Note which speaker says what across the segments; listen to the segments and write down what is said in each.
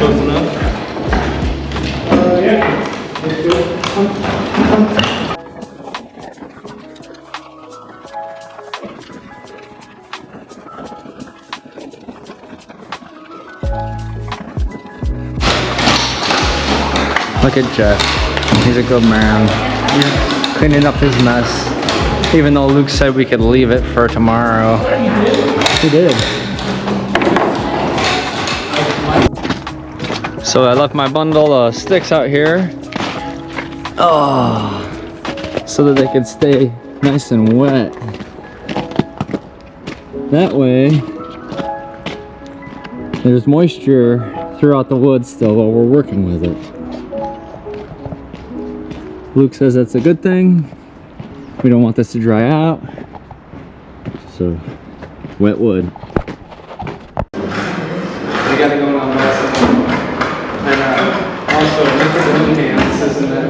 Speaker 1: Close enough?
Speaker 2: Yeah. Let's do it.
Speaker 3: Look at Jeff. He's a good man. Cleaning up his mess. Even though Luke said we could leave it for tomorrow. He did. So I left my bundle of sticks out here. Oh, so that they could stay nice and wet. That way, there's moisture throughout the wood still while we're working with it. Luke says that's a good thing. We don't want this to dry out. So, wet wood. We gotta go on west. And also, look at the hands, isn't that?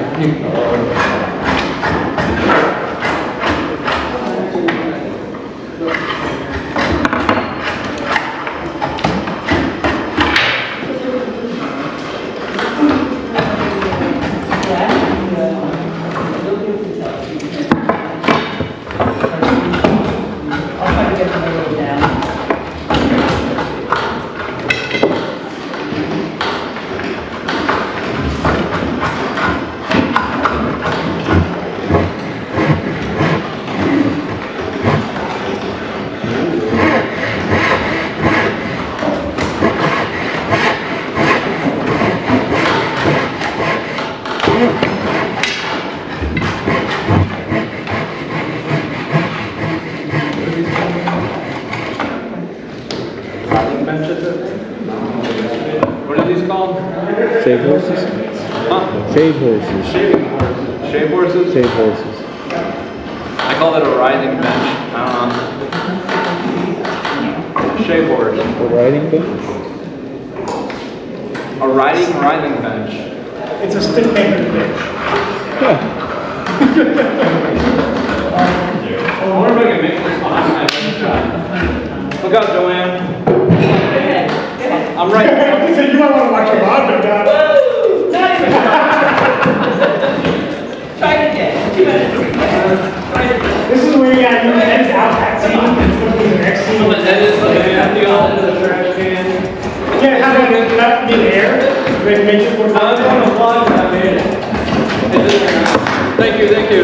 Speaker 3: What are these called?
Speaker 1: Shave horses?
Speaker 3: Huh?
Speaker 1: Shave horses.
Speaker 3: Shaving horses. Shave horses?
Speaker 1: Shave horses.
Speaker 3: I call it a riding bench. I don't know. Shave horse.
Speaker 1: A riding bench?
Speaker 3: A riding bench.
Speaker 2: It's a stick maker bench.
Speaker 1: Yeah.
Speaker 3: I wonder if I can make this behind my bench. Look out, JoAnn. I'm right.
Speaker 2: He said you might want to watch your bottom down.
Speaker 4: Try it again. 2 minutes.
Speaker 2: This is where you got to edit out that scene and put it in the next scene.
Speaker 3: The trash can.
Speaker 2: Yeah, have it left in the air. Make it more
Speaker 3: I'm on the vlog that I made it. Thank you, thank you.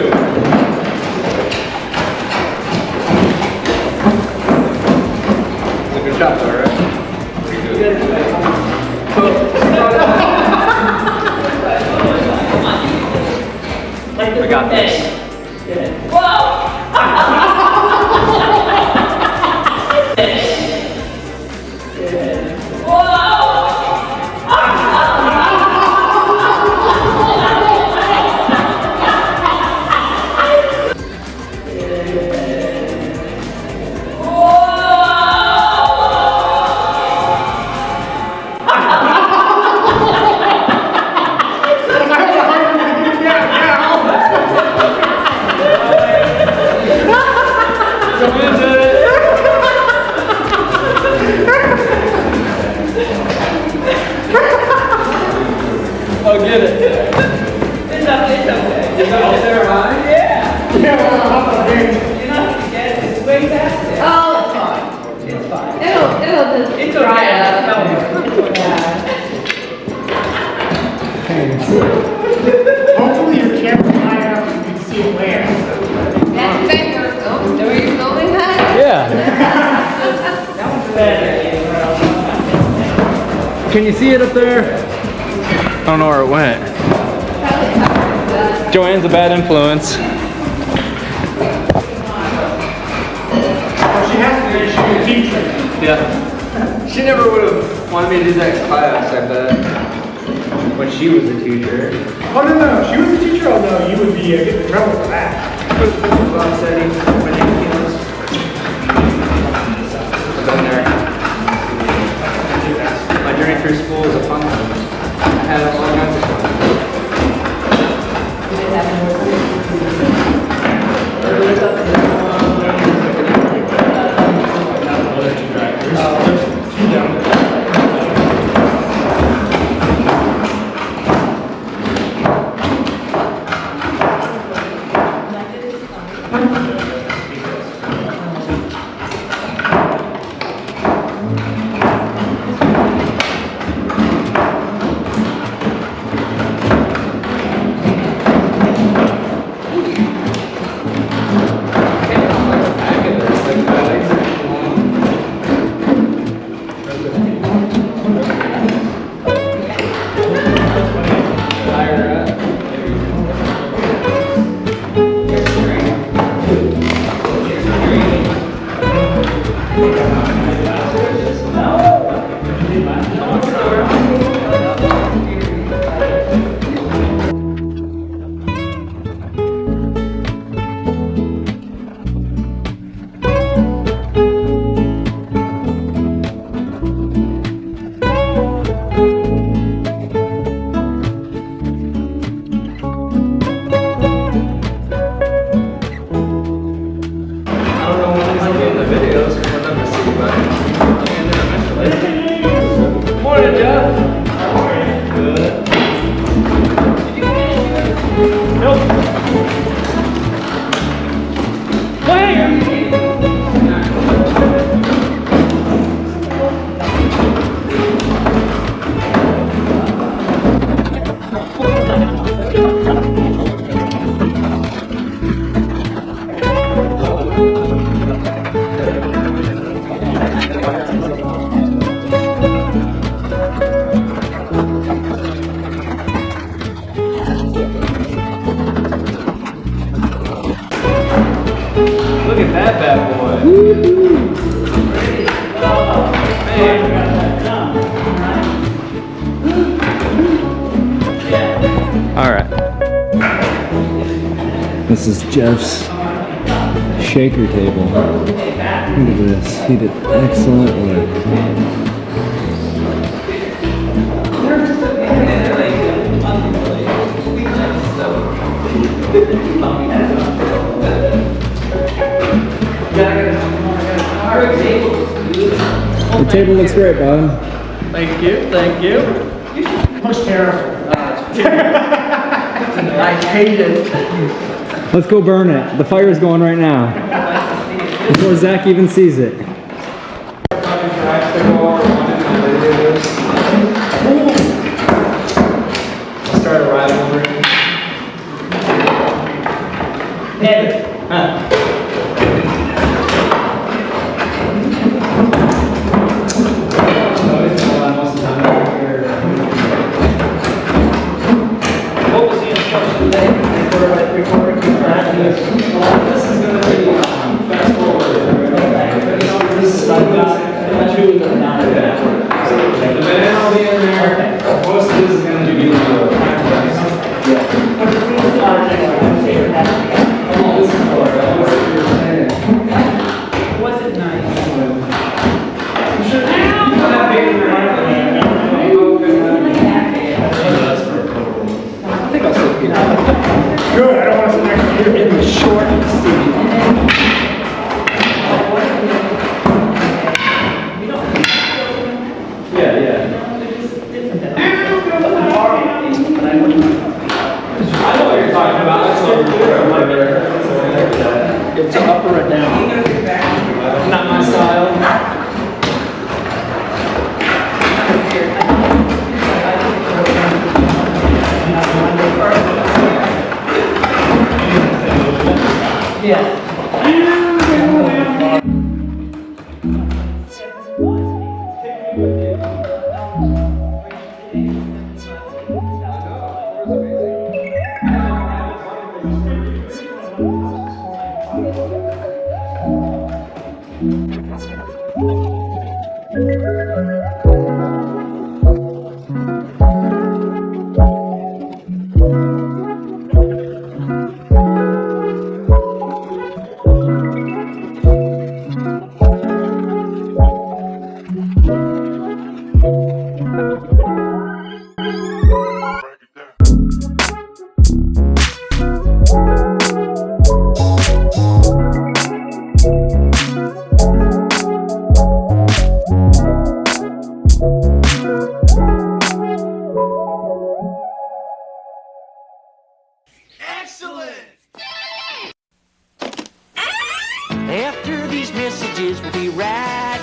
Speaker 3: It's a good shot though, right? Pretty good. We got this.
Speaker 4: Whoa!
Speaker 3: Oh, get it.
Speaker 4: It's okay.
Speaker 3: Is that up there high?
Speaker 4: Yeah.
Speaker 2: Yeah, well, how about that?
Speaker 4: You're not going to get it. It's way back there. Oh, it's fine. It's fine.
Speaker 5: It'll just
Speaker 4: It's
Speaker 5: dry
Speaker 4: okay.
Speaker 5: up.
Speaker 4: No,
Speaker 2: Hopefully your camera's high enough you can see it land.
Speaker 5: That's better. Were you filming that?
Speaker 3: Yeah.
Speaker 4: that one's better.
Speaker 3: Can you see it up there? I don't know where it went. JoAnn's a bad influence.
Speaker 2: Well, she has to be, she's a teacher.
Speaker 3: Yeah. She never would have wanted me to do that class, I bet. When she was a teacher.
Speaker 2: Oh, no, she was a teacher? Oh, no, you would be getting in trouble for that.
Speaker 3: Bob said he was ridiculous. I've been there. My journey through school was a fun one. I had all kinds of fun.
Speaker 2: Nope. Where?
Speaker 3: Look at that bad boy. All right. This is Jeff's shaker table. Look at this. He did excellent work. The table looks great, bud.
Speaker 2: Thank you, thank you. Looks terrible. I hate it.
Speaker 3: Let's go burn it. The fire's going right now. Before Zach even sees it.
Speaker 2: Start a rivalry. Ed. What was the instruction today? This is going to be fast forward. This is like two not the banana will be in there. Most of this is going to be was it nice? Good, I don't want to sit next to you in the short seat. Yeah, yeah. I know what you're talking about. It's up or down. Not my style. Yeah.
Speaker 6: After these messages, we'll be right